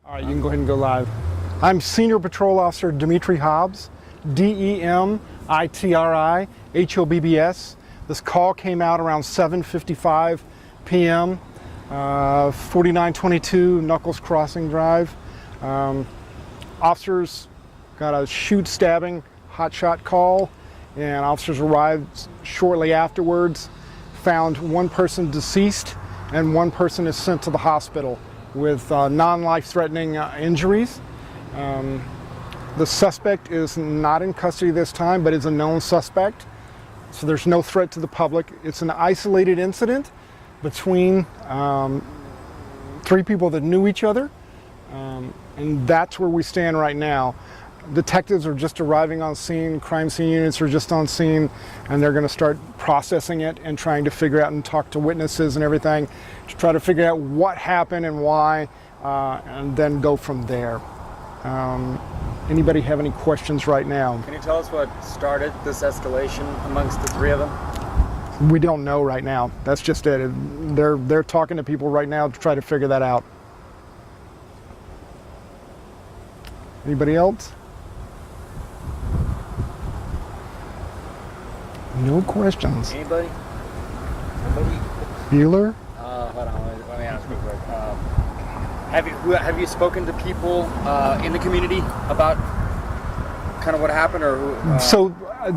All right, you can go ahead and go live. I'm Senior Patrol Officer Dimitri Hobbs, Demitri Hobbs. This call came out around 7:55 p.m., 4922 Nuckols Crossing Drive. Officers got a stabbing hotshot call, and officers arrived shortly afterwards, found one person deceased, and one person is sent to the hospital with non-life-threatening injuries. The suspect is not in custody this time, but is a known suspect, so there's no threat to the public. It's an isolated incident between three people that knew each other, and that's where we stand right now. Detectives are just arriving on scene, crime scene units are just on scene, and they're going to start processing it and trying to figure out and talk to witnesses and everything to try to figure out what happened and why, and then go from there. Anybody have any questions right now? Can you tell us what started this escalation amongst the three of them? We don't know right now. That's just it. They're talking to people right now to try to figure that out. Anybody else? No questions. Anybody? Bueller? Hold on, let me ask real quick. Have you spoken to people in the community about kind of what happened, or who? So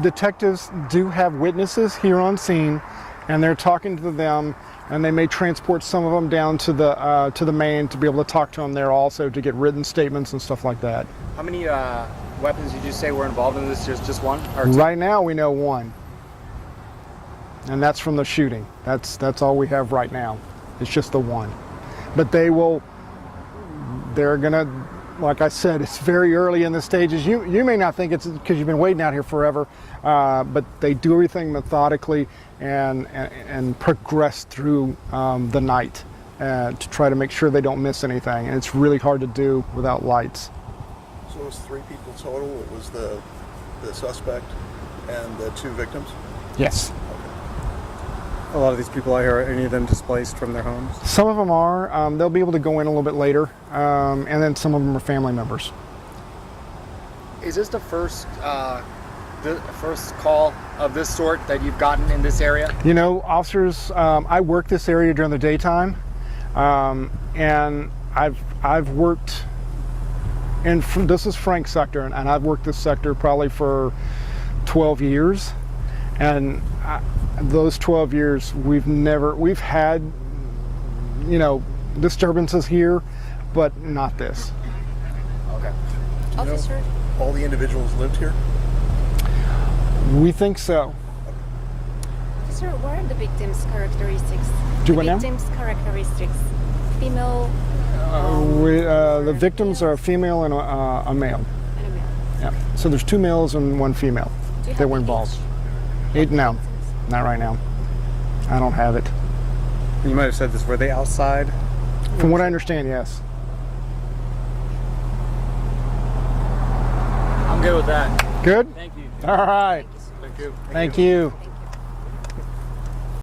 detectives do have witnesses here on scene, and they're talking to them, and they may transport some of them down to the main to be able to talk to them there also to get written statements and stuff like that. How many weapons did you say were involved in this? Just one? Or two? Right now we know one, and that's from the shooting. That's all we have right now. It's just the one, but they're gonna, like I said, it's very early in the stages. You may not think it's because you've been waiting out here forever, but they do everything methodically and progress through the night to try to make sure they don't miss anything. And it's really hard to do without lights. So it was 3 people total. It was the suspect and the 2 victims? Yes. A lot of these people out here, are any of them displaced from their homes? Some of them are. They'll be able to go in a little bit later, and then some of them are family members. Is this the first call of this sort that you've gotten in this area? You know, officers, I work this area during the daytime, and I've worked this is Frank's sector, and I've worked this sector probably for 12 years, and those 12 years we've had, you know, disturbances here, but not this. Okay. Officer, all the individuals lived here? We think so. Officer, what are the victims' characteristics? Do what now? Victims' characteristics. Female. The victims are a female and a male. And a male. Yeah. So there's 2 males and 1 female that were involved. 8 now. Not right now. I don't have it. You might have said this. Were they outside? From what I understand, yes. I'm good with that. Good? Thank you. All right. Thank you. Thank you.